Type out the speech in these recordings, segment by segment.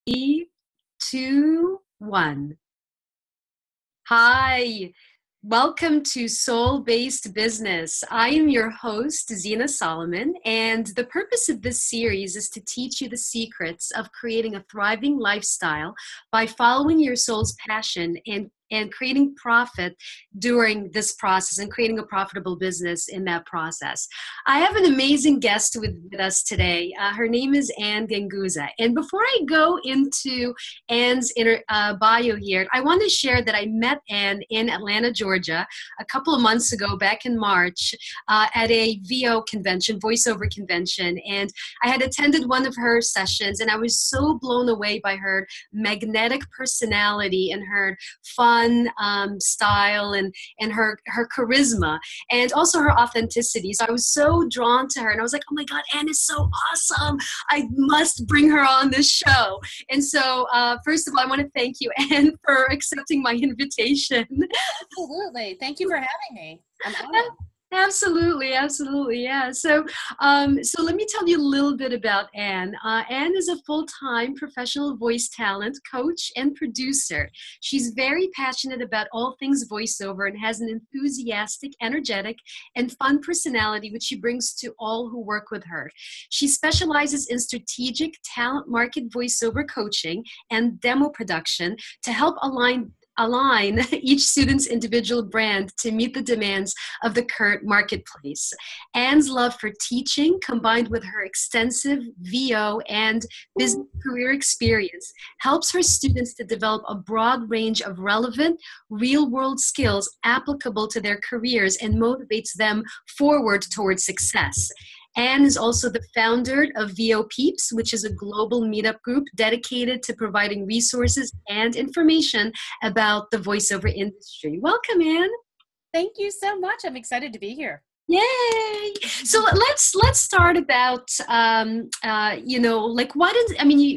Three, two, one. Hi, welcome to Soul Based Business. I am your host, Zena Solomon, and the purpose of this series is to teach you the secrets of creating a thriving lifestyle by following your soul's passion and creating profit during this process and creating a profitable business in that process. I have an amazing guest with us today. Her name is Anne Ganguza. And before I go into Anne's bio here, I want to share that I met Anne in Atlanta, Georgia, a couple of months ago, back in March, at a VO convention, voiceover convention. And I had attended one of her sessions, and I was so blown away by her magnetic personality and her fun style and her charisma and also her authenticity. So I was so drawn to her, and I was like, oh my God, Anne is so awesome. I must bring her on this show. And so first of all, I want to thank you, Anne, for accepting my invitation. Absolutely. Thank you for having me. I'm honored. Absolutely, absolutely, yeah. So let me tell you a little bit about Anne. Anne is a full-time professional voice talent coach and producer. She's very passionate about all things voiceover and has an enthusiastic, energetic, and fun personality, which she brings to all who work with her. She specializes in strategic talent market voiceover coaching and demo production to help align each student's individual brand to meet the demands of the current marketplace. Anne's love for teaching, combined with her extensive VO and business career experience, helps her students to develop a broad range of relevant, real-world skills applicable to their careers and motivates them forward towards success. Anne is also the founder of VO Peeps, which is a global meetup group dedicated to providing resources and information about the voiceover industry. Welcome, Anne. Thank you so much. I'm excited to be here. Yay! So let's start about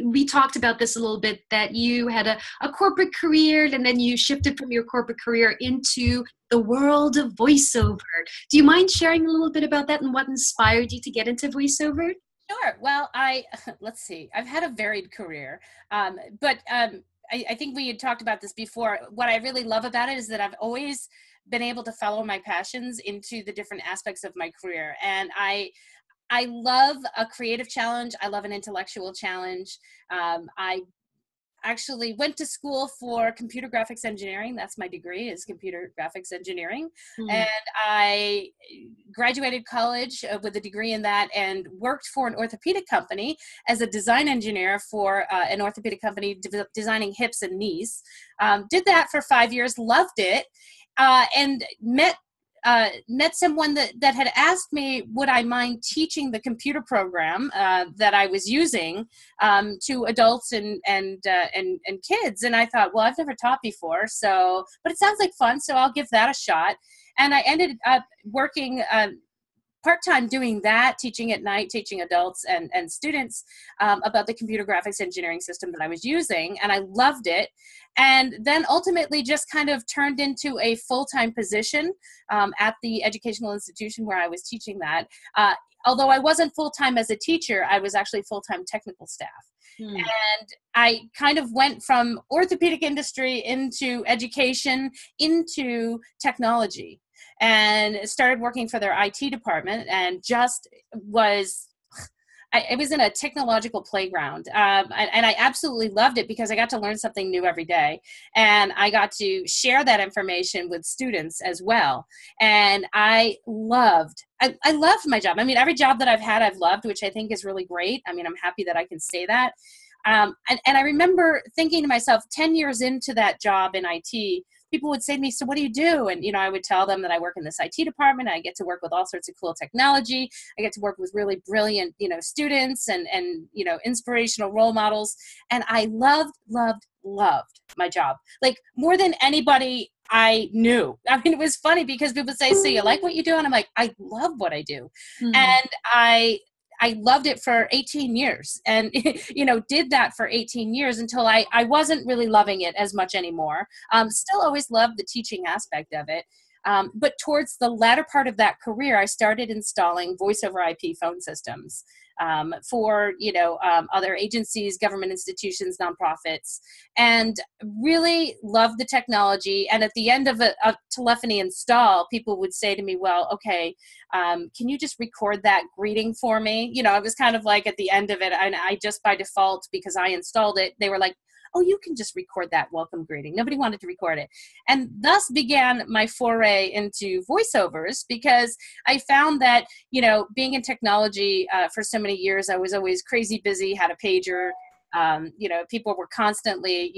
we talked about this a little bit, that you had a corporate career and then you shifted from your corporate career into the world of voiceover. Do you mind sharing a little bit about that and what inspired you to get into voiceover? Sure. Well, let's see. I've had a varied career, but I think we had talked about this before. What I really love about it is that I've always been able to follow my passions into the different aspects of my career. And I love a creative challenge. I love an intellectual challenge. I actually went to school for computer graphics engineering. That's my degree, is computer graphics engineering. And I graduated college with a degree in that and worked for an orthopedic company as a design engineer for an orthopedic company designing hips and knees. Did that for 5 years, loved it, and met someone that had asked me, would I mind teaching the computer program that I was using to adults and kids. And I thought, well, I've never taught before, but it sounds like fun, so I'll give that a shot. And I ended up working part-time doing that, teaching at night, teaching adults and students about the computer graphics engineering system that I was using, and I loved it. And then ultimately just kind of turned into a full-time position at the educational institution where I was teaching that. Although I wasn't full-time as a teacher, I was actually full-time technical staff. And I kind of went from orthopedic industry into education, into technology, and started working for their IT department, and just I was in a technological playground, and I absolutely loved it because I got to learn something new every day, and I got to share that information with students as well. And I loved my job. I mean, every job that I've had, I've loved, which I think is really great. I mean, I'm happy that I can say that. And I remember thinking to myself, 10 years into that job in IT, people would say to me, so what do you do? And, I would tell them that I work in this IT department. I get to work with all sorts of cool technology. I get to work with really brilliant, students and inspirational role models. And I loved my job, like more than anybody I knew. I mean, it was funny because people say, so you like what you do? And I'm like, I love what I do. And I loved it for 18 years and, did that for 18 years until I wasn't really loving it as much anymore. Still always loved the teaching aspect of it. But towards the latter part of that career, I started installing voice over IP phone systems for, other agencies, government institutions, nonprofits, and really loved the technology. And at the end of a telephony install, people would say to me, well, okay, can you just record that greeting for me? I was kind of like at the end of it, and I just by default, because I installed it, they were like, oh, you can just record that welcome greeting. Nobody wanted to record it. And thus began my foray into voiceovers, because I found that, being in technology for so many years, I was always crazy busy, had a pager. People were constantly,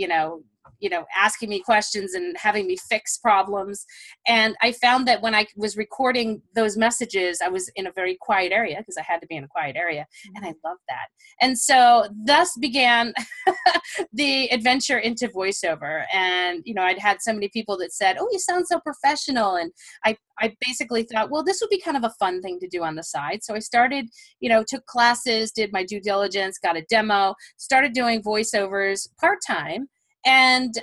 asking me questions and having me fix problems. And I found that when I was recording those messages, I was in a very quiet area, because I had to be in a quiet area. And I loved that. And so thus began the adventure into voiceover. And, I'd had so many people that said, oh, you sound so professional. And I basically thought, well, this would be kind of a fun thing to do on the side. So I started, took classes, did my due diligence, got a demo, started doing voiceovers part-time, and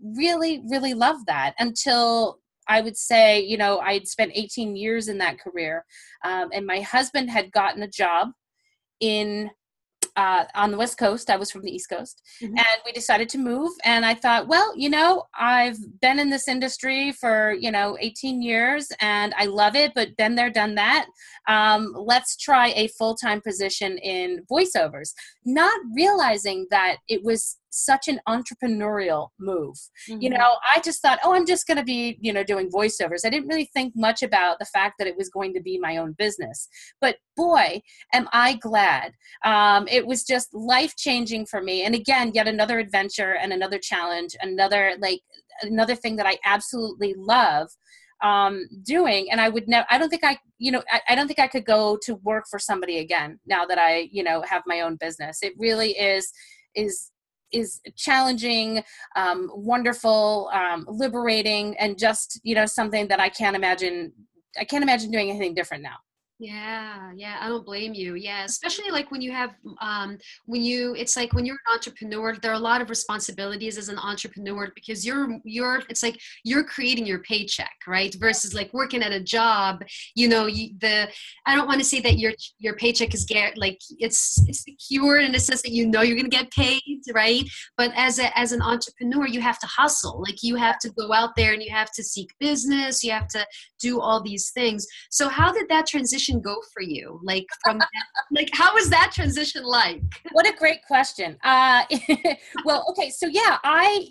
really, really loved that until I would say, I'd spent 18 years in that career. And my husband had gotten a job on the West Coast. I was from the East Coast. Mm-hmm. And we decided to move. And I thought, well, I've been in this industry for, 18 years and I love it, but been there, done that. Let's try a full-time position in voiceovers, not realizing that it was such an entrepreneurial move. Mm-hmm. I just thought, oh, I'm just going to be, doing voiceovers. I didn't really think much about the fact that it was going to be my own business. But boy, am I glad. It was just life-changing for me. And again, yet another adventure and another challenge, another thing that I absolutely love doing. And I don't think I could go to work for somebody again now that I, have my own business. It really is challenging, wonderful, liberating, and just, something that I can't imagine doing anything different now. Yeah, I don't blame you. Yeah, especially like when you have, it's like when you're an entrepreneur, there are a lot of responsibilities as an entrepreneur, because it's like you're creating your paycheck, right? Versus like working at a job, I don't want to say that your paycheck is it's secure in the sense that you're going to get paid, right? But as an entrepreneur, you have to hustle. Like you have to go out there and you have to seek business. You have to do all these things. So how did that transition go for you? Like how was that transition like? What a great question. Well, okay. So yeah, I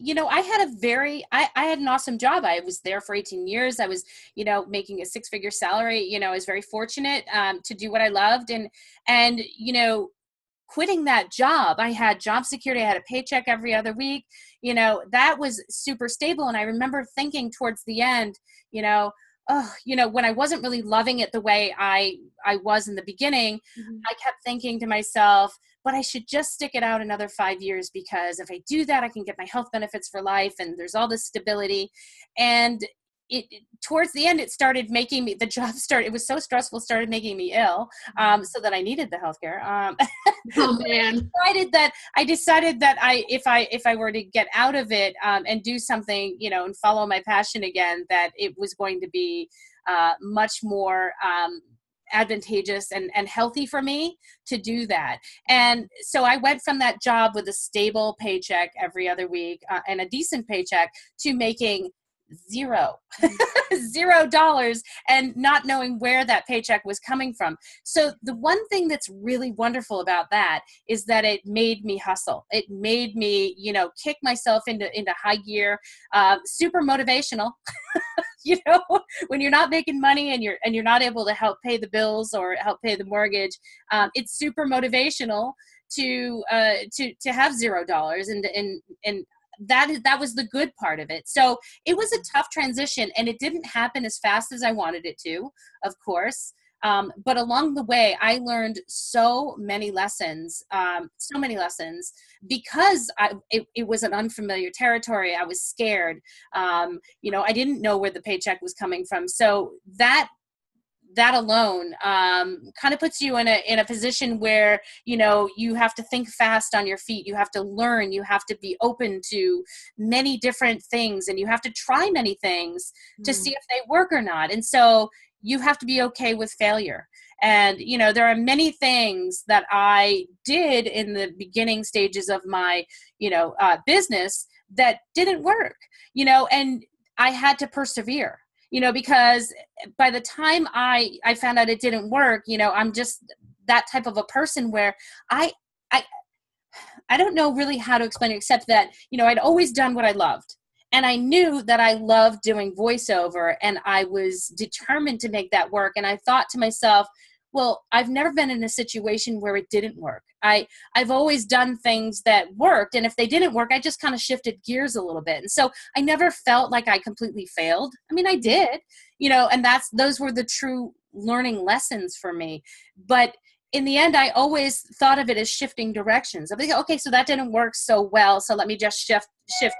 had an awesome job. I was there for 18 years. I was, making a 6-figure salary. I was very fortunate to do what I loved. And quitting that job, I had job security. I had a paycheck every other week. That was super stable. And I remember thinking towards the end, when I wasn't really loving it the way I was in the beginning, mm-hmm. I kept thinking to myself, but I should just stick it out another 5 years, because if I do that, I can get my health benefits for life and there's all this stability. And towards the end, it started making me, it was so stressful, started making me ill, so that I needed the healthcare. Oh man. I decided that if I were to get out of it, and do something, and follow my passion again, that it was going to be, much more, advantageous and healthy for me to do that. And so I went from that job with a stable paycheck every other week, and a decent paycheck, to making $0 and not knowing where that paycheck was coming from. So the one thing that's really wonderful about that is that it made me hustle. It made me, kick myself into high gear, super motivational. When you're not making money and you're not able to help pay the bills or help pay the mortgage, it's super motivational to have $0 and that was the good part of it. So it was a tough transition, and it didn't happen as fast as I wanted it to, of course. But along the way, I learned so many lessons, because it was an unfamiliar territory. I was scared. I didn't know where the paycheck was coming from. So that alone kind of puts you in a position where, you have to think fast on your feet. You have to learn. You have to be open to many different things, and you have to try many things to see if they work or not. And so, you have to be okay with failure. And, you know, there are many things that I did in the beginning stages of my, you know, business that didn't work, you know, and I had to persevere, you know, because by the time I found out it didn't work, you know, I'm just that type of a person where I, I, I don't know really how to explain it, except that, you know, I'd always done what I loved. And I knew that I loved doing voiceover, and I was determined to make that work. And I thought to myself, well, I've never been in a situation where it didn't work. I've always done things that worked. And if they didn't work, I just kind of shifted gears a little bit. And so I never felt like I completely failed. I mean, I did, you know, and those were the true learning lessons for me. But in the end, I always thought of it as shifting directions. I'm like, okay, so that didn't work so well, so let me just shift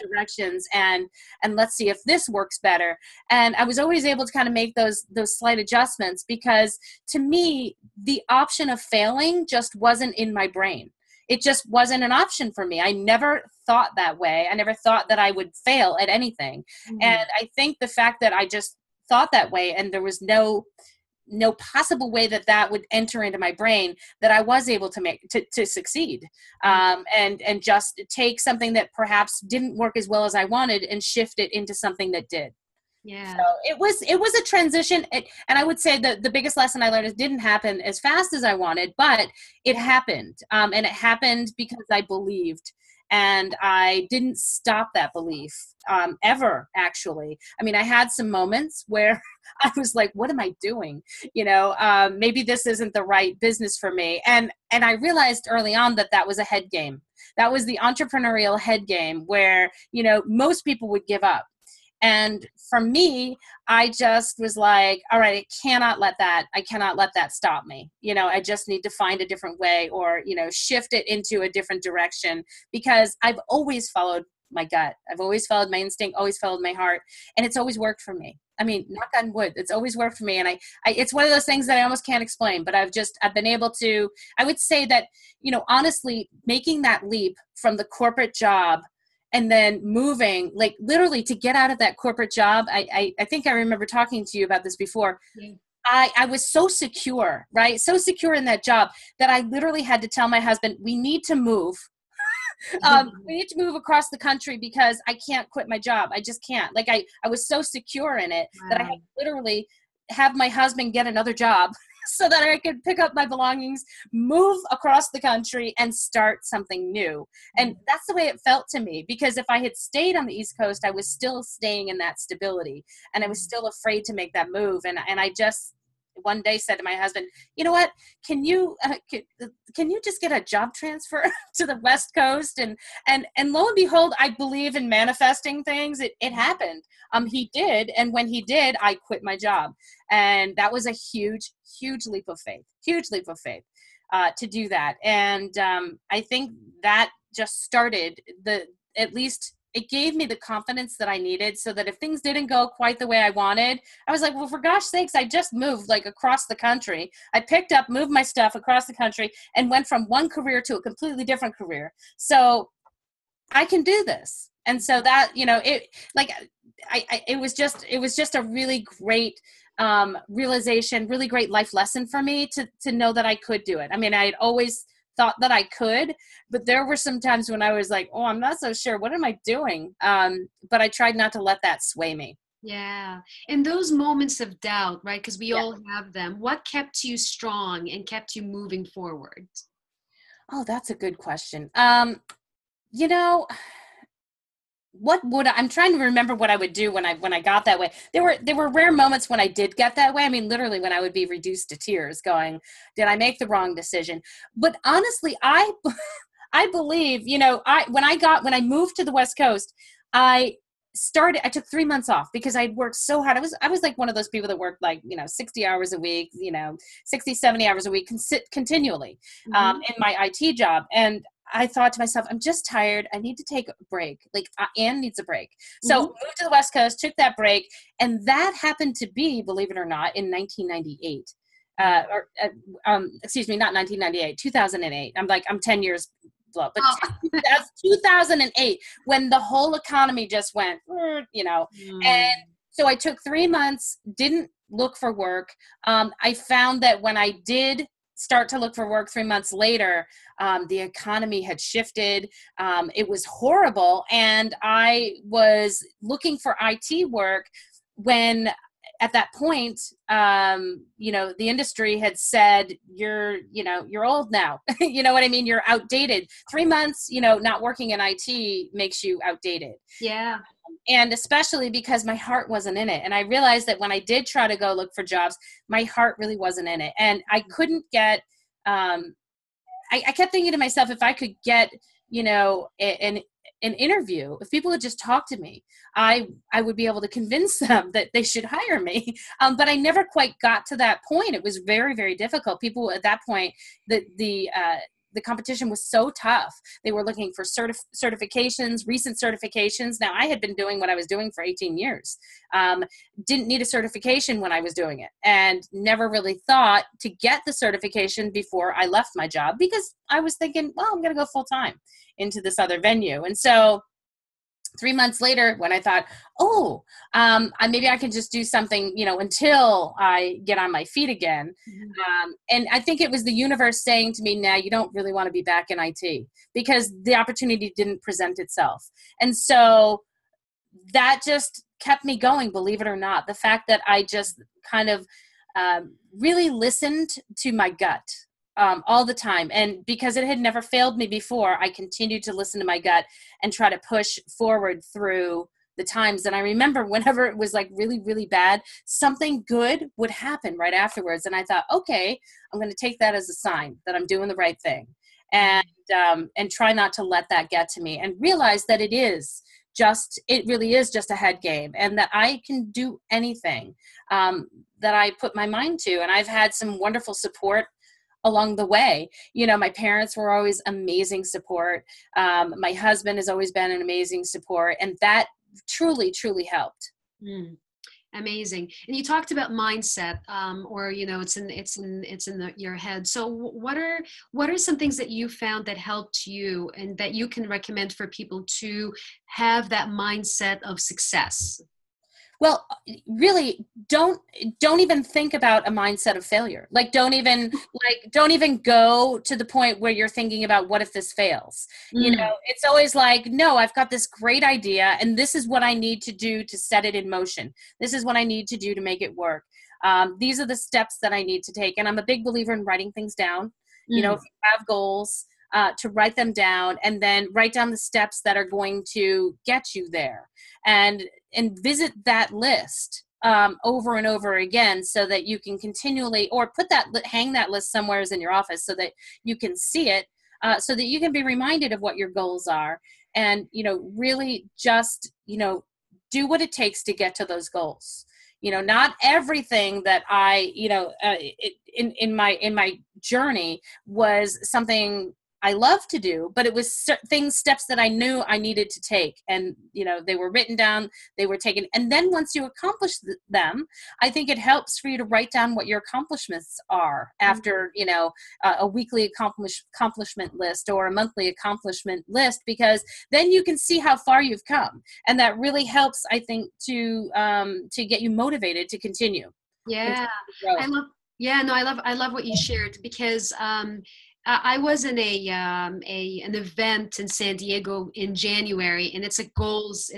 directions and let's see if this works better. And I was always able to kind of make those slight adjustments, because to me, the option of failing just wasn't in my brain. It just wasn't an option for me. I never thought that way. I never thought that I would fail at anything. Mm-hmm. And I think the fact that I just thought that way, and there was no possible way that would enter into my brain, that I was able to succeed, and just take something that perhaps didn't work as well as I wanted and shift it into something that did. Yeah. So it was a transition. And I would say the biggest lesson I learned is it didn't happen as fast as I wanted, but it happened. And it happened because I believed. And I didn't stop that belief ever, actually. I mean, I had some moments where I was like, what am I doing? You know, maybe this isn't the right business for me. And I realized early on that was a head game. That was the entrepreneurial head game where, you know, most people would give up. And for me, I just was like, all right, I cannot let that stop me. You know, I just need to find a different way, or, you know, shift it into a different direction, because I've always followed my gut. I've always followed my instinct, always followed my heart. And it's always worked for me. I mean, knock on wood, it's always worked for me. And I it's one of those things that I almost can't explain, but I've been able to, I would say that, you know, honestly, making that leap from the corporate job and then moving, like literally to get out of that corporate job. I think I remember talking to you about this before. Yeah. I was so secure, right? So secure in that job that I literally had to tell my husband, we need to move. We need to move across the country because I can't quit my job. I just can't. Like I was so secure in it that I had to literally have my husband get another job so that I could pick up my belongings, move across the country, and start something new. And that's the way it felt to me, because if I had stayed on the East Coast, I was still staying in that stability, and I was still afraid to make that move. And I just one day said to my husband, you know what, can you just get a job transfer to the West Coast? And lo and behold, I believe in manifesting things. It happened. He did. And when he did, I quit my job. And that was a huge leap of faith, to do that. And I think that just started at least it gave me the confidence that I needed, so that if things didn't go quite the way I wanted, I was like, well, for gosh sakes, I just moved like across the country. I moved my stuff across the country and went from one career to a completely different career. So I can do this. And so that, you know, it was just a really great realization, really great life lesson for me to know that I could do it. I mean, I had always thought that I could, but there were some times when I was like, oh, I'm not so sure. What am I doing? But I tried not to let that sway me. Yeah. And those moments of doubt, right? Because we all have them. What kept you strong and kept you moving forward? Oh, that's a good question. You know, I'm trying to remember what I would do when I got that way. There were rare moments when I did get that way. I mean, literally when I would be reduced to tears going, did I make the wrong decision? But honestly, I believe, you know, when I moved to the West Coast, I took 3 months off because I'd worked so hard. I was like one of those people that worked like, you know, 60 hours a week, you know, 60, 70 hours a week continually in my IT job. And I thought to myself, I'm just tired. I need to take a break. Like Anne needs a break. So moved to the West Coast, took that break. And that happened to be, believe it or not, in 1998. Excuse me, not 1998, 2008. I'm 10 years below, but that's 2008 when the whole economy just went, you know, and so I took 3 months, didn't look for work. I found that when I did start to look for work 3 months later, the economy had shifted. It was horrible. And I was looking for IT work when at that point, the industry had said, you're old now. You know what I mean? You're outdated. 3 months, not working in IT makes you outdated. Yeah. And especially because my heart wasn't in it. And I realized that when I did try to go look for jobs, my heart really wasn't in it. And I couldn't get, I kept thinking to myself, if I could get, an interview, if people would just talk to me, I would be able to convince them that they should hire me. But I never quite got to that point. It was very, very difficult. People at that point, the competition was so tough. They were looking for certifications, recent certifications. Now, I had been doing what I was doing for 18 years. Didn't need a certification when I was doing it, and never really thought to get the certification before I left my job, because I was thinking, well, I'm going to go full time into this other venue. And so 3 months later, when I thought, maybe I can just do something, until I get on my feet again. And I think it was the universe saying to me, now you don't really want to be back in IT, because the opportunity didn't present itself. And so that just kept me going, believe it or not. The fact that I just kind of really listened to my gut. All the time. And because it had never failed me before, I continued to listen to my gut and try to push forward through the times. And I remember whenever it was like really, really bad, something good would happen right afterwards. And I thought, okay, I'm going to take that as a sign that I'm doing the right thing, and try not to let that get to me, and realize that it really is just a head game, and that I can do anything that I put my mind to. And I've had some wonderful support along the way. My parents were always amazing support. My husband has always been an amazing support, and that truly, truly helped. Amazing. And you talked about mindset, or it's in your head. So what are some things that you found that helped you, and that you can recommend for people to have that mindset of success? Well, really, don't even think about a mindset of failure. Don't even go to the point where you're thinking about, what if this fails? It's always like, no, I've got this great idea, and this is what I need to do to set it in motion. This is what I need to do to make it work. These are the steps that I need to take. And I'm a big believer in writing things down. If you have goals, to write them down, and then write down the steps that are going to get you there, and visit that list over and over again, so that you can continually, or hang that list somewhere in your office so that you can see it, so that you can be reminded of what your goals are, and really just do what it takes to get to those goals. Not everything that I in my journey was something I love to do, but it was steps that I knew I needed to take. And, they were written down, they were taken. And then once you accomplish them, I think it helps for you to write down what your accomplishments are after, a weekly accomplishment list or a monthly accomplishment list, because then you can see how far you've come. And that really helps, I think, to get you motivated to continue. Yeah. I love what you shared, because, I was in an event in San Diego in January, and it's a goals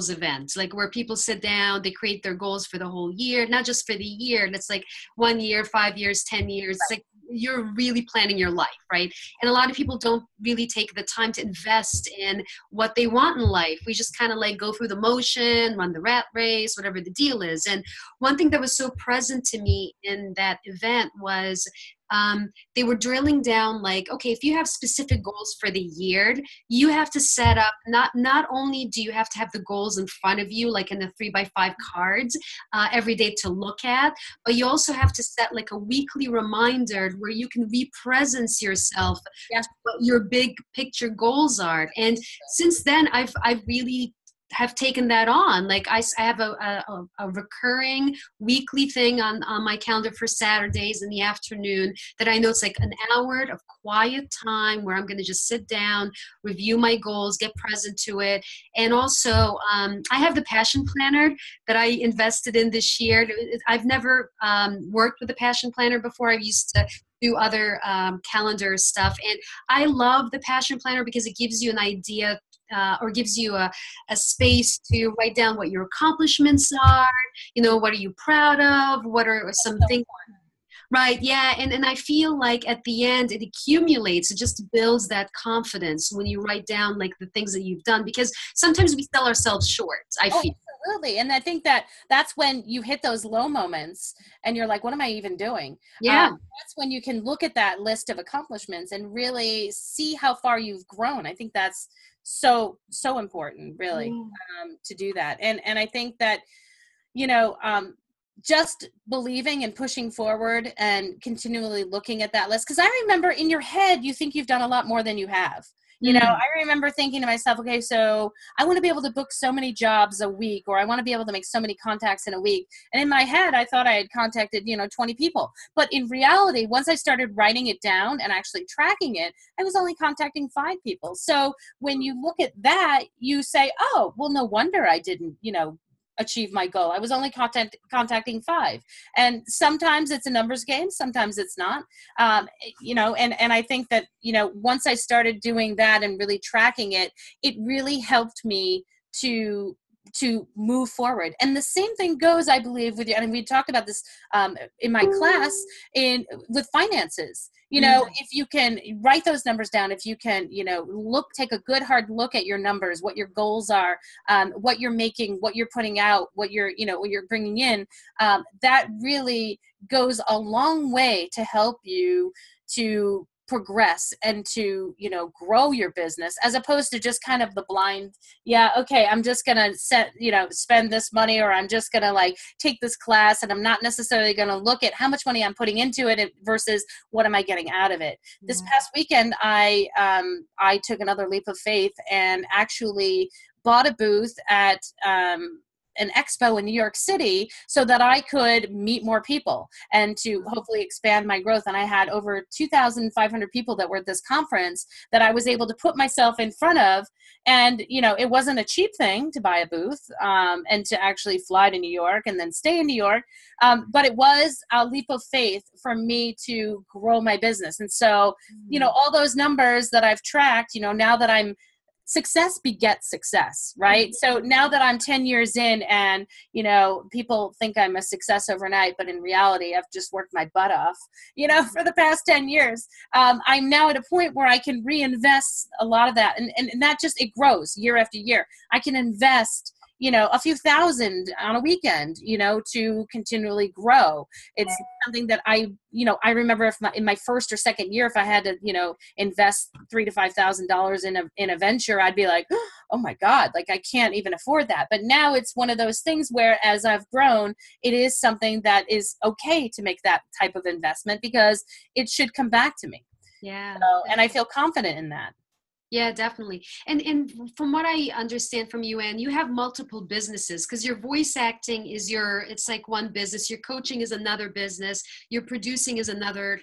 event, like where people sit down, they create their goals for the whole year, not just for the year. And it's like 1 year, 5 years, 10 years. It's like you're really planning your life, right? And a lot of people don't really take the time to invest in what they want in life. We just kind of go through the motion, run the rat race, whatever the deal is. And one thing that was so present to me in that event was, they were drilling down, okay, if you have specific goals for the year, you have to set up, not only do you have to have the goals in front of you, like in the 3x5 cards, every day to look at, but you also have to set a weekly reminder where you can represent yourself what your big picture goals are. And since then, I've really have taken that on. Like I have a recurring weekly thing on my calendar for Saturdays in the afternoon that I know it's like an hour of quiet time where I'm going to just sit down, review my goals, get present to it. And also I have the passion planner that I invested in this year. I've never worked with a passion planner before. I've used to do other calendar stuff. And I love the passion planner because it gives you an idea or gives you a space to write down what your accomplishments are, what are you proud of, what are some things. Right, yeah, and I feel like at the end it accumulates, it just builds that confidence when you write down like the things that you've done, because sometimes we sell ourselves short, I feel. Absolutely. And I think that's when you hit those low moments and you're like, what am I even doing? Yeah. That's when you can look at that list of accomplishments and really see how far you've grown. I think that's so important, really, to do that. And I think that, just believing and pushing forward and continually looking at that list. Because I remember in your head, you think you've done a lot more than you have. I remember thinking to myself, okay, so I want to be able to book so many jobs a week, or I want to be able to make so many contacts in a week. And in my head, I thought I had contacted, 20 people. But in reality, once I started writing it down and actually tracking it, I was only contacting 5 people. So when you look at that, you say, oh, well, no wonder I didn't, achieve my goal. I was only contacting 5. And sometimes it's a numbers game. Sometimes it's not, and I think that, once I started doing that and really tracking it, it really helped me to move forward. And the same thing goes, I believe, with you. And we talked about this in my class with finances. If you can write those numbers down, if you can, take a good hard look at your numbers, what your goals are, what you're making, what you're putting out, what you're bringing in, that really goes a long way to help you to progress and to, grow your business, as opposed to just kind of the blind, I'm just going to spend this money, or I'm just going to take this class, and I'm not necessarily going to look at how much money I'm putting into it versus what am I getting out of it. Yeah. This past weekend, I took another leap of faith and actually bought a booth at, an expo in New York City so that I could meet more people and to hopefully expand my growth. And I had over 2,500 people that were at this conference that I was able to put myself in front of. And, it wasn't a cheap thing to buy a booth and to actually fly to New York and then stay in New York. But it was a leap of faith for me to grow my business. And so, all those numbers that I've tracked, now that success begets success, right? So now that I'm 10 years in and, people think I'm a success overnight, but in reality, I've just worked my butt off, for the past 10 years. I'm now at a point where I can reinvest a lot of that. And that just, it grows year after year. I can invest, a few thousand on a weekend, to continually grow. It's something that I remember in my first or second year, if I had to, invest $3,000 to $5,000 in a venture, I'd be like, oh my God, I can't even afford that. But now it's one of those things where, as I've grown, it is something that is okay to make that type of investment because it should come back to me. Yeah. So, and I feel confident in that. Yeah, definitely. And from what I understand from you, Anne, you have multiple businesses, because your voice acting is it's like one business, your coaching is another business, your producing is another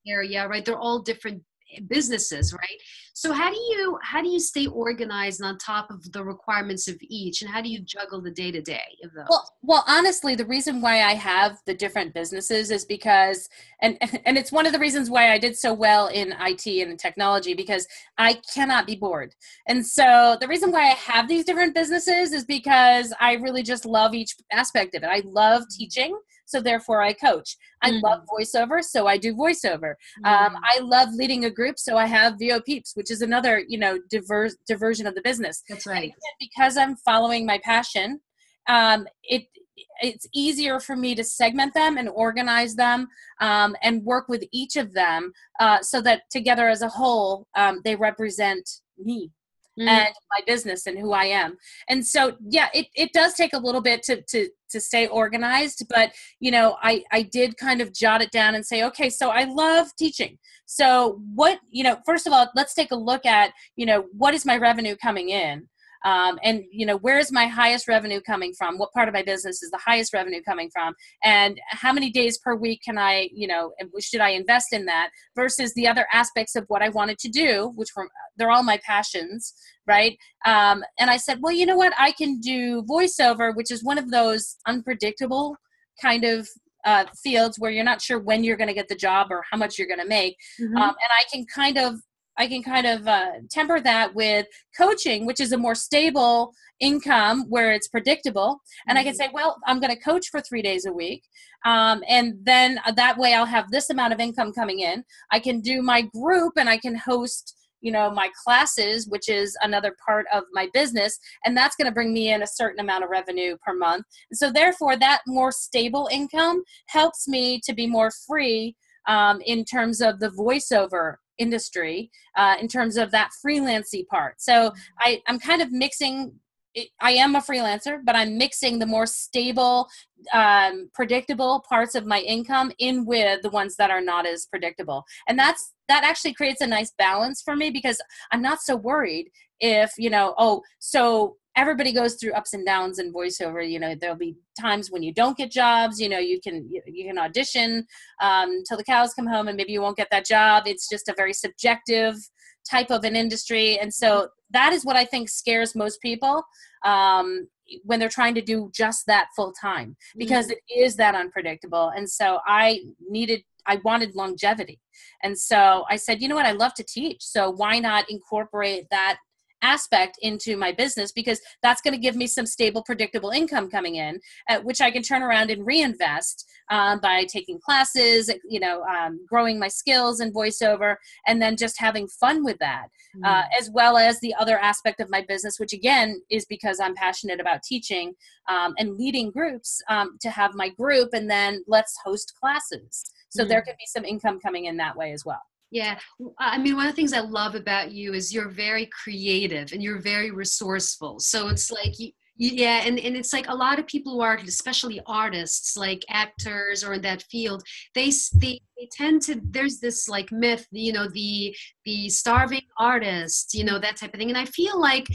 area, right? They're all different businesses, right? So how do you stay organized and on top of the requirements of each, and how do you juggle the day-to-day of those? Well, honestly, the reason why I have the different businesses is because, and it's one of the reasons why I did so well in IT and in technology, because I cannot be bored. And so the reason why I have these different businesses is because I really just love each aspect of it. I love teaching, so therefore I coach. I love voiceover, so I do voiceover. I love leading a group, so I have VO Peeps, which is another, diversion of the business. That's right. Because I'm following my passion, it's easier for me to segment them and organize them and work with each of them so that together as a whole, they represent me. And my business and who I am. And so, yeah, it does take a little bit to stay organized, but, I did kind of jot it down and say, okay, so I love teaching. So what, first of all, let's take a look at, what is my revenue coming in? And, where's my highest revenue coming from? What part of my business is the highest revenue coming from? And how many days per week can I, should I invest in that versus the other aspects of what I wanted to do, which they're all my passions, right? And I said, well, you know what? I can do voiceover, which is one of those unpredictable kind of fields where you're not sure when you're going to get the job or how much you're going to make. And I can kind of temper that with coaching, which is a more stable income where it's predictable. And I can say, well, I'm going to coach for 3 days a week. And then that way I'll have this amount of income coming in. I can do my group and I can host, my classes, which is another part of my business. And that's going to bring me in a certain amount of revenue per month. And so therefore that more stable income helps me to be more free in terms of the voiceover industry, in terms of that freelancing part. So I'm kind of mixing. I am a freelancer, but I'm mixing the more stable, predictable parts of my income in with the ones that are not as predictable. And that actually creates a nice balance for me because I'm not so worried if, so everybody goes through ups and downs in voiceover. There'll be times when you don't get jobs, you can audition till the cows come home and maybe you won't get that job. It's just a very subjective type of an industry. And so that is what I think scares most people when they're trying to do just that full time, because it is that unpredictable. And so I wanted longevity. And so I said, you know what, I love to teach. So why not incorporate that aspect into my business, because that's going to give me some stable, predictable income coming in, which I can turn around and reinvest by taking classes, growing my skills in voiceover, and then just having fun with that, as well as the other aspect of my business, which again is because I'm passionate about teaching and leading groups, to have my group and then let's host classes. So there can be some income coming in that way as well. Yeah. I mean, one of the things I love about you is you're very creative and you're very resourceful. So it's like, and it's like a lot of people who are, especially artists, like actors or in that field, they tend to, there's this like myth, the starving artist, that type of thing. And I feel like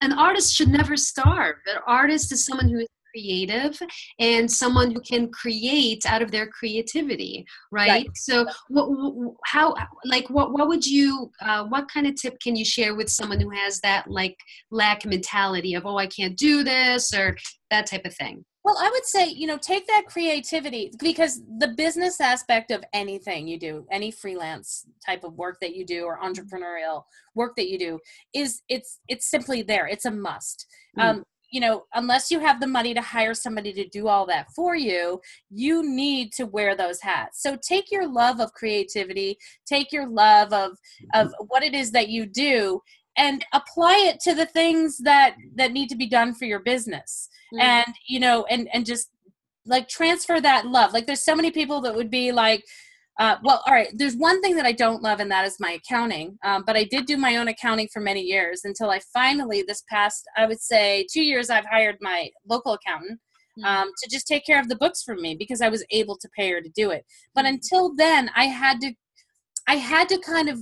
an artist should never starve. An artist is someone who is creative and someone who can create out of their creativity, right? So what would you what kind of tip can you share with someone who has that like lack mentality of, oh, I can't do this, or that type of thing? Well, I would say, take that creativity, because the business aspect of anything you do, any freelance type of work that you do or entrepreneurial work that you do, it's simply there. It's a must. Unless you have the money to hire somebody to do all that for you, you need to wear those hats. So take your love of creativity, take your love of what it is that you do, and apply it to the things that need to be done for your business. And, and just like transfer that love. Like there's so many people that would be like, well, all right, there's one thing that I don't love, and that is my accounting. But I did do my own accounting for many years until I finally, this past, I would say 2 years, I've hired my local accountant to just take care of the books for me because I was able to pay her to do it. But until then, I had to kind of,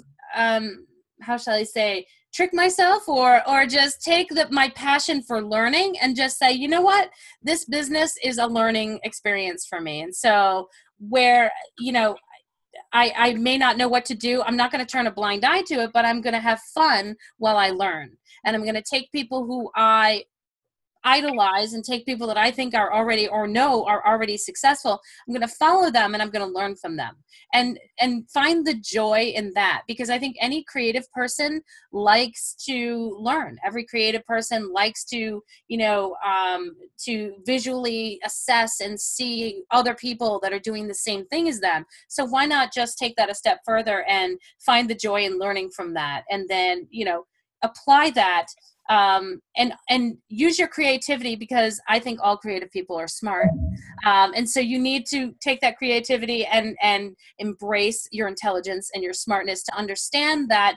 how shall I say, trick myself or just take my passion for learning and just say, you know what, this business is a learning experience for me. And so where, I may not know what to do, I'm not going to turn a blind eye to it, but I'm going to have fun while I learn. And I'm going to take people who I idolize and take people that I think are already or know are already successful. I'm going to follow them and I'm going to learn from them and find the joy in that, because I think any creative person likes to learn. Every creative person likes to visually assess and see other people that are doing the same thing as them. So why not just take that a step further and find the joy in learning from that, and then apply that and use your creativity, because I think all creative people are smart. And so you need to take that creativity and embrace your intelligence and your smartness to understand that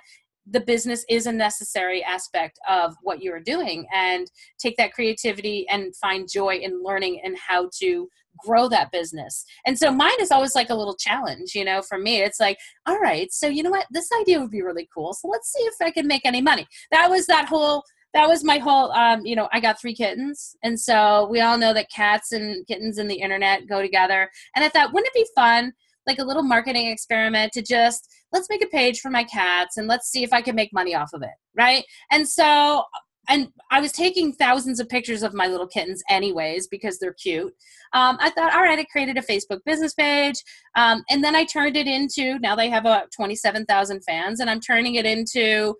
the business is a necessary aspect of what you're doing, and take that creativity and find joy in learning and how to grow that business. And so mine is always like a little challenge, for me. It's like, all right, so you know what, this idea would be really cool. So let's see if I can make any money. That was that whole that was my whole, I got 3 kittens. And so we all know that cats and kittens and the internet go together. And I thought, wouldn't it be fun, like a little marketing experiment to just, let's make a page for my cats and let's see if I can make money off of it. Right. And I was taking thousands of pictures of my little kittens anyways, because they're cute. I thought, all right, I created a Facebook business page. And then I turned it into, now they have about 27,000 fans, and I'm turning it into,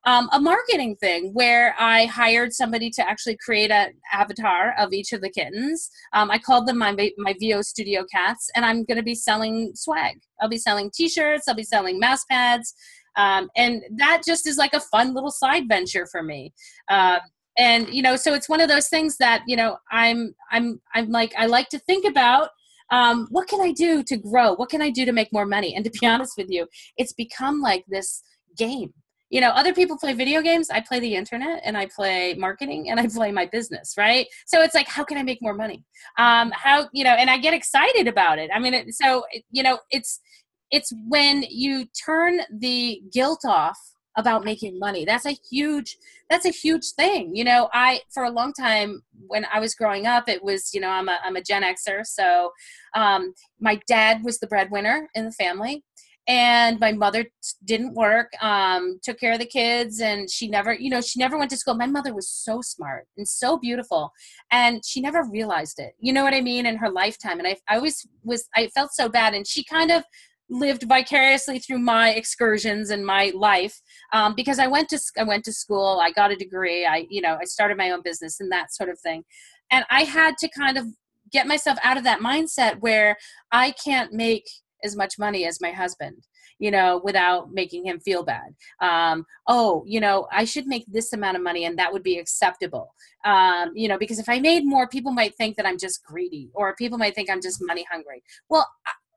a marketing thing where I hired somebody to actually create an avatar of each of the kittens. I called them my VO Studio Cats, and I'm going to be selling swag. I'll be selling t-shirts. I'll be selling mouse pads. And that just is like a fun little side venture for me. And, so it's one of those things that, I'm like, I like to think about, what can I do to grow? What can I do to make more money? And to be honest with you, it's become like this game. Other people play video games. I play the internet, and I play marketing, and I play my business. Right. So it's like, how can I make more money? And I get excited about it. I mean, it's when you turn the guilt off about making money. That's a huge thing. For a long time when I was growing up, it was, I'm a Gen Xer. So my dad was the breadwinner in the family, and my mother didn't work, took care of the kids, and she never went to school. My mother was so smart and so beautiful, and she never realized it. You know what I mean? In her lifetime. And I felt so bad. And she kind of lived vicariously through my excursions and my life, because I went to school, I got a degree, I started my own business and that sort of thing. And I had to kind of get myself out of that mindset where I can't make as much money as my husband, without making him feel bad. I should make this amount of money and that would be acceptable. Because if I made more, people might think that I'm just greedy, or people might think I'm just money hungry. Well,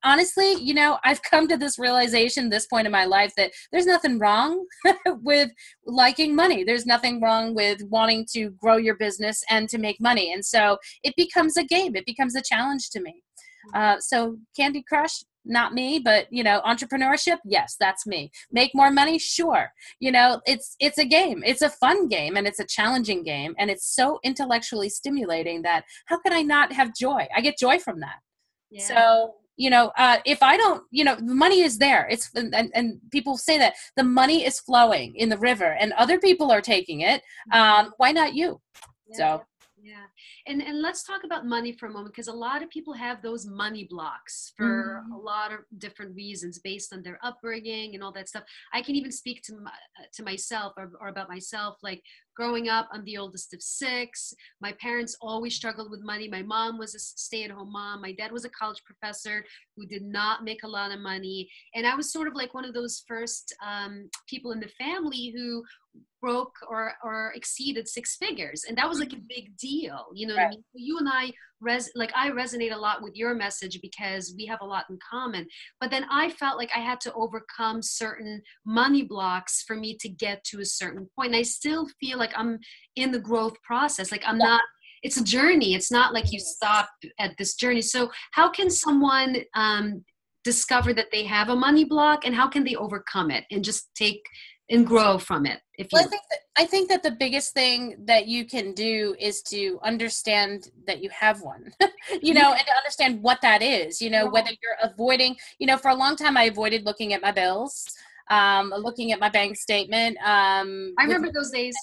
honestly, I've come to this realization, this point in my life, that there's nothing wrong with liking money. There's nothing wrong with wanting to grow your business and to make money. And so it becomes a game. It becomes a challenge to me. So Candy Crush, not me, but, entrepreneurship, yes, that's me. Make more money? Sure. It's a game. It's a fun game, and it's a challenging game. And it's so intellectually stimulating that how could I not have joy? I get joy from that. Yeah. So, if I don't, the money is there. And people say that the money is flowing in the river and other people are taking it. Why not you? Yeah. So. Yeah. And let's talk about money for a moment, because a lot of people have those money blocks for a lot of different reasons based on their upbringing and all that stuff. I can even speak to myself or about myself, like growing up, I'm the oldest of 6. My parents always struggled with money. My mom was a stay-at-home mom. My dad was a college professor who did not make a lot of money. And I was sort of like one of those first people in the family who broke or exceeded 6 figures. And that was like a big deal. You know what I mean? You and I I resonate a lot with your message because we have a lot in common. But then I felt like I had to overcome certain money blocks for me to get to a certain point. And I still feel like I'm in the growth process. Like I'm not, it's a journey. It's not like you stop at this journey. So how can someone discover that they have a money block, and how can they overcome it and just take and grow from it? I think that the biggest thing that you can do is to understand that you have one, and to understand what that is, whether you're avoiding, for a long time, I avoided looking at my bills, looking at my bank statement. I remember those days.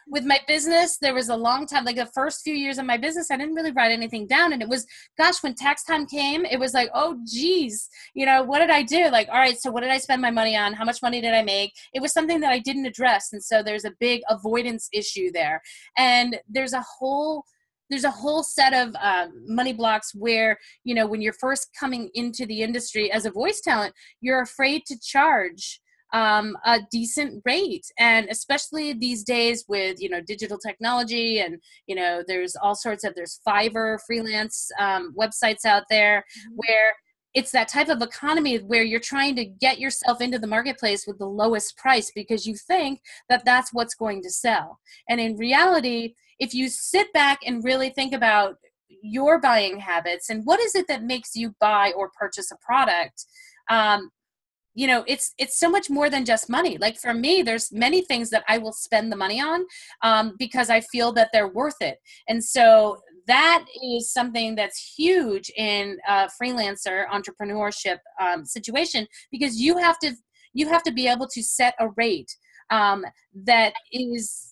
With my business, there was a long time, like the first few years of my business, I didn't really write anything down. And it was, gosh, when tax time came, it was like, oh, geez, what did I do? Like, all right, so what did I spend my money on? How much money did I make? It was something that I didn't address. And so there's a big avoidance issue there. And there's a whole set of money blocks where, when you're first coming into the industry as a voice talent, you're afraid to charge a decent rate. And especially these days with, digital technology and, there's all sorts of, there's Fiverr freelance websites out there where it's that type of economy where you're trying to get yourself into the marketplace with the lowest price because you think that that's what's going to sell. And in reality, if you sit back and really think about your buying habits and what is it that makes you buy or purchase a product, it's so much more than just money. Like for me, there's many things that I will spend the money on because I feel that they're worth it. And so that is something that's huge in a freelancer entrepreneurship situation, because you have to be able to set a rate that is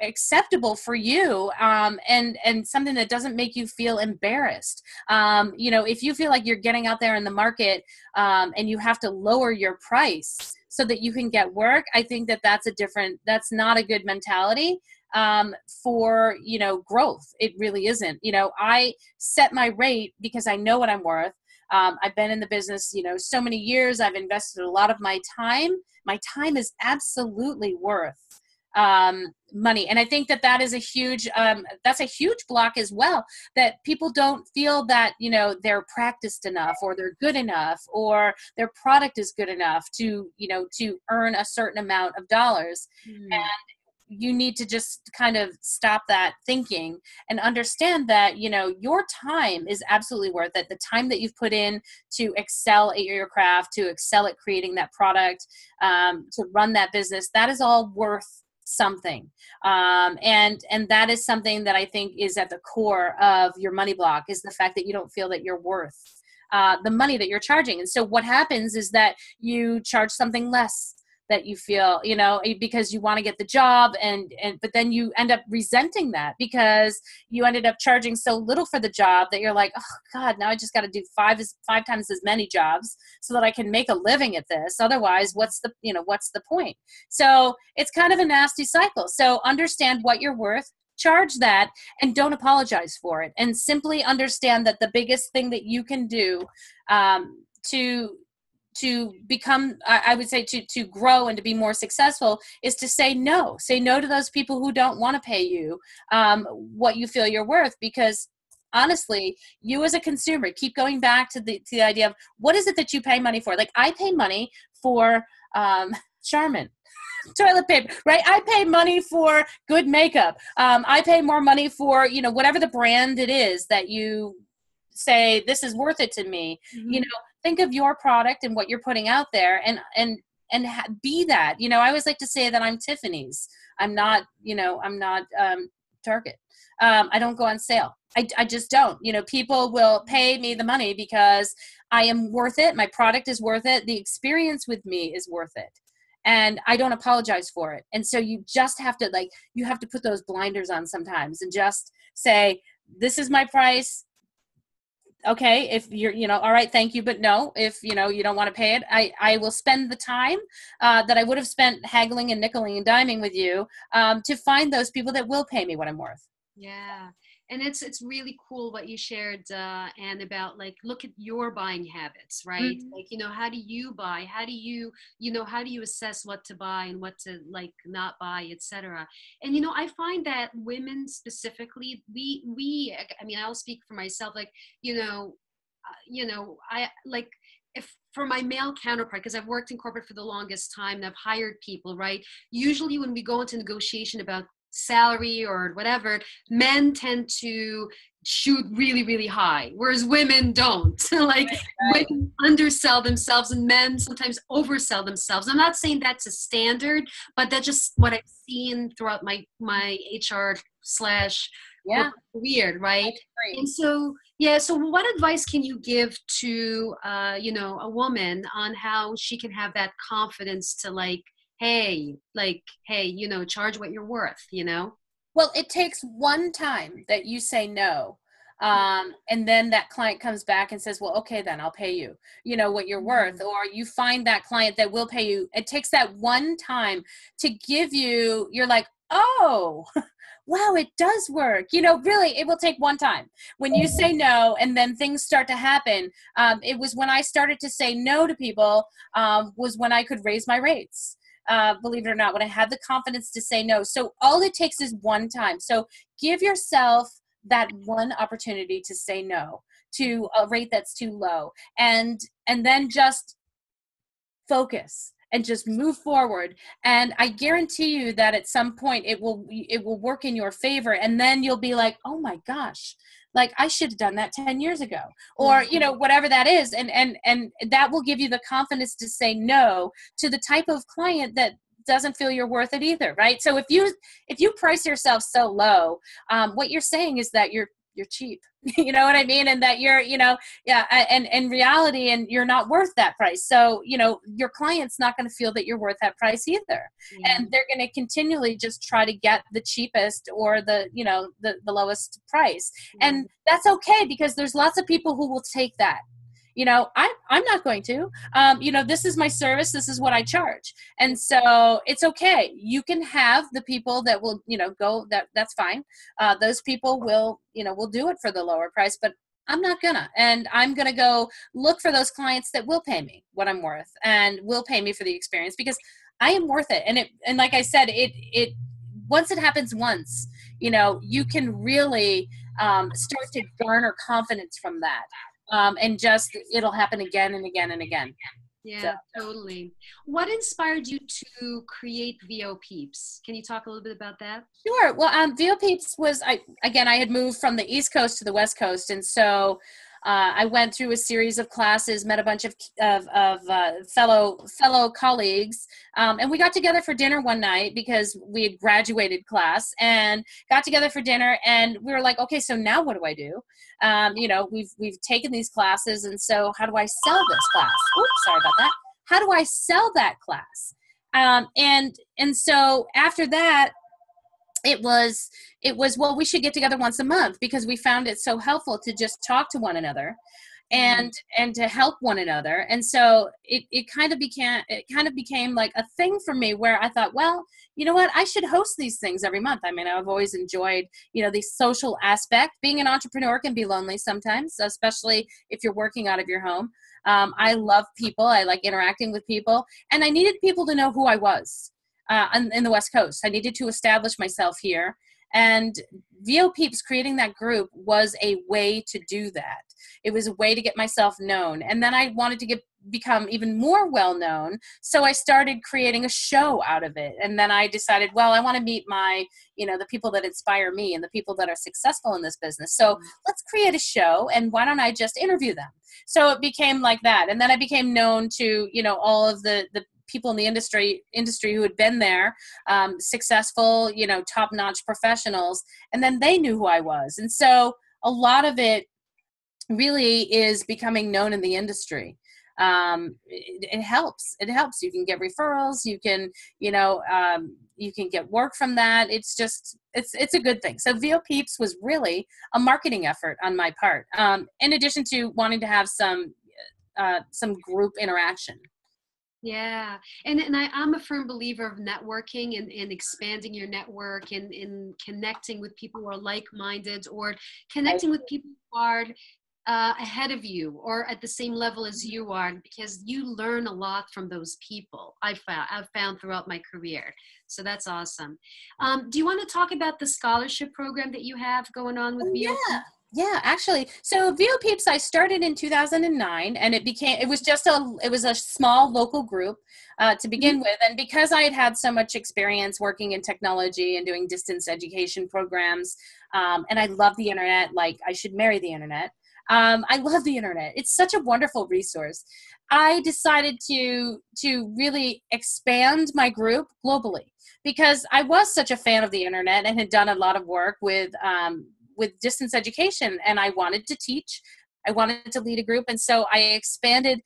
acceptable for you, and something that doesn't make you feel embarrassed. If you feel like you're getting out there in the market and you have to lower your price so that you can get work, I think that that's not a good mentality for growth. It really isn't. I set my rate because I know what I'm worth. I've been in the business so many years. I've invested a lot of my time. My time is absolutely worth money. And I think that is a huge, that's a huge block as well, that people don't feel that, they're practiced enough, or they're good enough, or their product is good enough to earn a certain amount of dollars. And you need to just kind of stop that thinking and understand that, your time is absolutely worth it. The time that you've put in to excel at your craft, to excel at creating that product, to run that business, that is all worth something. And that is something that I think is at the core of your money block, is the fact that you don't feel that you're worth the money that you're charging. And so what happens is that you charge something less that you feel, because you want to get the job, but then you end up resenting that because you ended up charging so little for the job that you're like, oh God, now I just got to do five times as many jobs so that I can make a living at this. Otherwise, what's the point? So it's kind of a nasty cycle. So understand what you're worth, charge that, and don't apologize for it. And simply understand that the biggest thing that you can do to become, I would say, to grow and to be more successful, is to say no. Say no to those people who don't want to pay you what you feel you're worth. Because honestly, you as a consumer, keep going back to the idea of, what is it that you pay money for? Like, I pay money for Charmin toilet paper, right? I pay money for good makeup. I pay more money for, whatever the brand it is that you say, this is worth it to me. Think of your product and what you're putting out there, and be that. I always like to say that I'm Tiffany's. I'm not Target. I don't go on sale. I just don't. People will pay me the money because I am worth it. My product is worth it. The experience with me is worth it. And I don't apologize for it. And so you just have to you have to put those blinders on sometimes and just say, this is my price. Okay, if you're, all right, thank you, but no, if, you don't want to pay it, I will spend the time that I would have spent haggling and nickeling and diming with you to find those people that will pay me what I'm worth. Yeah. And it's really cool what you shared, and about, look at your buying habits, right? Mm-hmm. How do you buy? How do you assess what to buy and what to not buy, etc. And, I find that women specifically, I'll speak for myself, I if for my male counterpart, because I've worked in corporate for the longest time and I've hired people, right? Usually when we go into negotiation about salary or whatever, men tend to shoot really, really high, whereas women don't. Right. Women undersell themselves and men sometimes oversell themselves. I'm not saying that's a standard, but that's just what I've seen throughout my HR slash career, right? And so, so what advice can you give to, a woman on how she can have that confidence to hey, charge what you're worth, Well, it takes one time that you say no. And then that client comes back and says, well, okay, then I'll pay you, what you're worth. Or you find that client that will pay you. It takes that one time to give you, you're like, oh, wow, it does work. Really, it will take one time. When you say no and then things start to happen, it was when I started to say no to people, was when I could raise my rates. Believe it or not, when I had the confidence to say no. So all it takes is one time. So give yourself that one opportunity to say no to a rate that's too low, and then just focus and just move forward. And I guarantee you that at some point it will work in your favor. And then you'll be like, oh my gosh, like, I should have done that 10 years ago, or, you know, whatever that is. And that will give you the confidence to say no to the type of client that doesn't feel you're worth it either, right? So if you price yourself so low, what you're saying is that you're cheap. You know what I mean? And that you're, you know, yeah, and in reality, and you're not worth that price. So, you know, your client's not going to feel that you're worth that price either. Yeah. And they're going to continually just try to get the cheapest or the, you know, the lowest price. Yeah. And that's okay, because there's lots of people who will take that. You know, I'm not going to, you know, this is my service. This is what I charge. And so it's okay. You can have the people that will, you know, go, that's fine. Those people will, you know, will do it for the lower price, but I'm not gonna. And I'm gonna go look for those clients that will pay me what I'm worth and will pay me for the experience, because I am worth it. And like I said, it once it happens once, you know, you can really start to garner confidence from that. And just, it'll happen again and again and again. Yeah, totally. What inspired you to create VO Peeps? Can you talk a little bit about that? Sure. Well, VO Peeps was, I had moved from the East Coast to the West Coast. And so I went through a series of classes, met a bunch of fellow colleagues, and we got together for dinner one night because we had graduated class, and got together for dinner, and we were like, okay, so now what do I do? You know, we've taken these classes, and so how do I sell this class? Oops, sorry about that. How do I sell that class? And so after that, it was, well, we should get together once a month, because we found it so helpful to just talk to one another and to help one another. And so it kind of became like a thing for me, where I thought, well, you know what, I should host these things every month. I mean, I've always enjoyed, you know, the social aspect. Being an entrepreneur can be lonely sometimes, especially if you're working out of your home. I love people. I like interacting with people, and I needed people to know who I was. In the West Coast. I needed to establish myself here. And VO Peeps, creating that group, was a way to do that. It was a way to get myself known. And then I wanted to become even more well-known. So I started creating a show out of it. And then I decided, well, I want to meet the people that inspire me and the people that are successful in this business. So let's create a show, and why don't I just interview them? So it became like that. And then I became known to, you know, all of the people in the industry who had been there, successful, you know, top-notch professionals, and then they knew who I was. And so a lot of it really is becoming known in the industry. It helps. You can get referrals. You can, you know, you can get work from that. It's just, it's a good thing. So VO Peeps was really a marketing effort on my part, in addition to wanting to have some group interaction. Yeah. And I'm a firm believer of networking and expanding your network and connecting with people who are like-minded, or connecting with people who are ahead of you or at the same level as you are, because you learn a lot from those people. I've found throughout my career. So that's awesome. Do you want to talk about the scholarship program that you have going on with VO? Yeah, actually. So VO Peeps, I started in 2009, and it was a small local group to begin with. And because I had so much experience working in technology and doing distance education programs, and I love the internet, like I should marry the internet. I love the internet. It's such a wonderful resource. I decided to really expand my group globally, because I was such a fan of the internet and had done a lot of work with distance education, and I wanted to teach. I wanted to lead a group, and so I expanded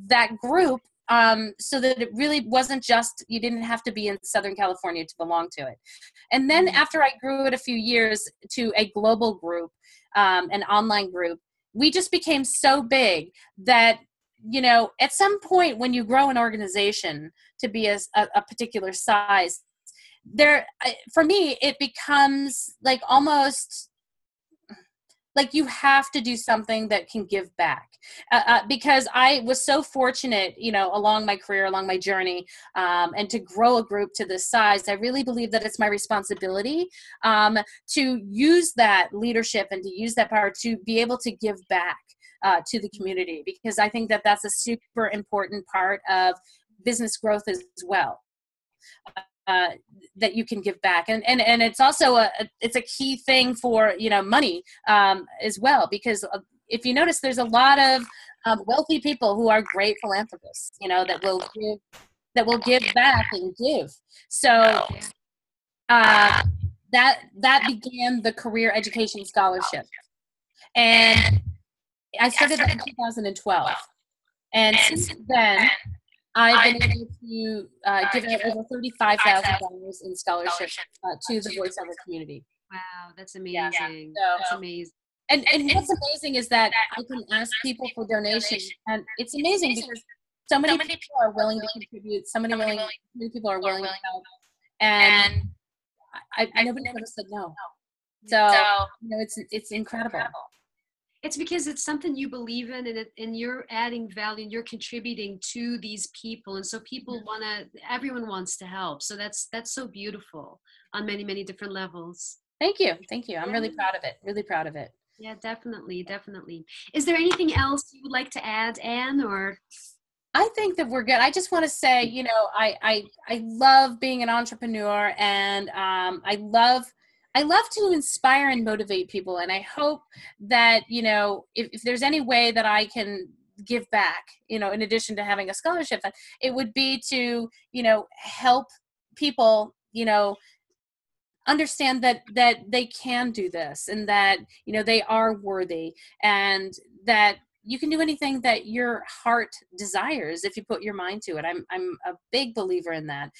that group so that it really wasn't just, you didn't have to be in Southern California to belong to it. And then after I grew it a few years to a global group, an online group, we just became so big that, you know, at some point when you grow an organization to be a particular size, for me, it becomes like almost like you have to do something that can give back, because I was so fortunate, you know, along my career, along my journey, and to grow a group to this size. I really believe that it's my responsibility to use that leadership and to use that power to be able to give back to the community, because I think that that's a super important part of business growth as well. that you can give back. And it's also it's a key thing for, money as well, because if you notice, there's a lot of wealthy people who are great philanthropists, that will give back and give. So that began the Career Education Scholarship. And I started that in 2012. And since then, I've been able to give out over $35,000 in scholarships to the voiceover community. Wow, that's amazing. Yeah. That's amazing. And what's amazing is that I can ask people for donations, and it's amazing because so many people are willing to contribute. So many people are willing to help, and I nobody ever said no. So it's incredible. It's because it's something you believe in, and you're adding value, and you're contributing to these people, and so people everyone wants to help. So that's so beautiful on many, many different levels. Thank you. I'm really proud of it. Really proud of it. Yeah, definitely. Is there anything else you would like to add, Anne, or? I think that we're good. I just want to say, I love being an entrepreneur, and I love to inspire and motivate people. And I hope that, if there's any way that I can give back, in addition to having a scholarship, it would be to, help people, understand that they can do this, and that, they are worthy, and that you can do anything that your heart desires if you put your mind to it. I'm a big believer in that,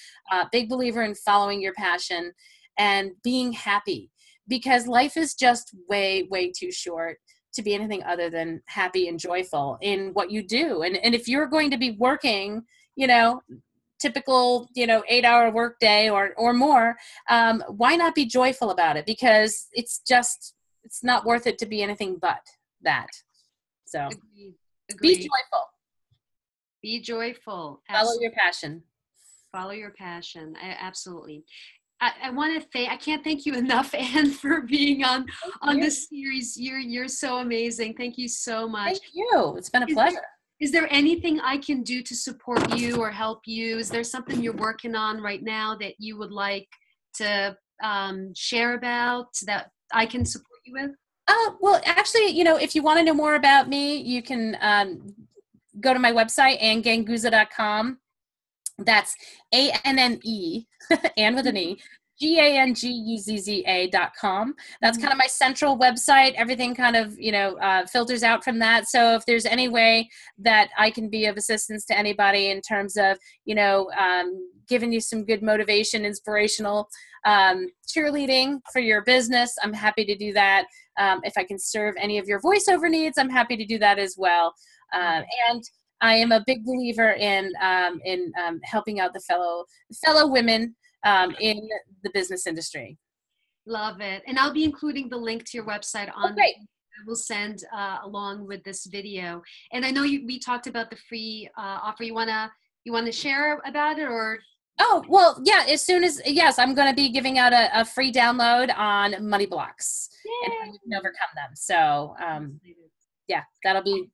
big believer in following your passion and being happy, because life is just way, way too short to be anything other than happy and joyful in what you do. And if you're going to be working, typical, 8-hour work day or more, why not be joyful about it? Because it's not worth it to be anything but that. So Agreed. Be joyful. Be joyful. Follow your passion. Follow your passion. Absolutely. I want to thank, I can't thank you enough, Anne, for being on this series. You're so amazing. Thank you so much. Thank you. It's been a pleasure. Is there anything I can do to support you or help you? Is there something you're working on right now that you would like to share about that I can support you with? Well, actually, if you want to know more about me, you can go to my website, AnneGanguzza.com. That's ANNE, Anne with an E, GANGUZZA.com. That's kind of my central website. Everything kind of, filters out from that. So if there's any way that I can be of assistance to anybody in terms of, giving you some good motivation, inspirational cheerleading for your business, I'm happy to do that. If I can serve any of your voiceover needs, I'm happy to do that as well. And I am a big believer in helping out the fellow women in the business industry. Love it. And I'll be including the link to your website on great. I will send along with this video. And I know we talked about the free offer. You wanna share about it, or? Oh, well, yeah, yes, I'm going to be giving out a free download on money blocks. Yay. And how you can overcome them. So, yeah, that'll be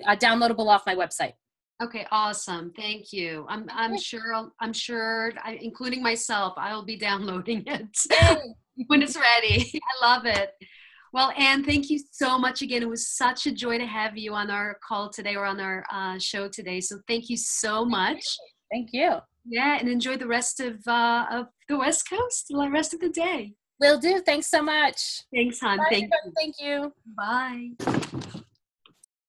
downloadable off my website. Okay, awesome. Thank you. I'm sure, including myself, I will be downloading it when it's ready. I love it. Well, Anne, thank you so much again. It was such a joy to have you on our call today, or on our show today. So thank you so much. Thank you. Yeah, and enjoy the rest of the West Coast, the rest of the day. Will do. Thanks so much. Thanks, hon. Bye, thank you. Bye.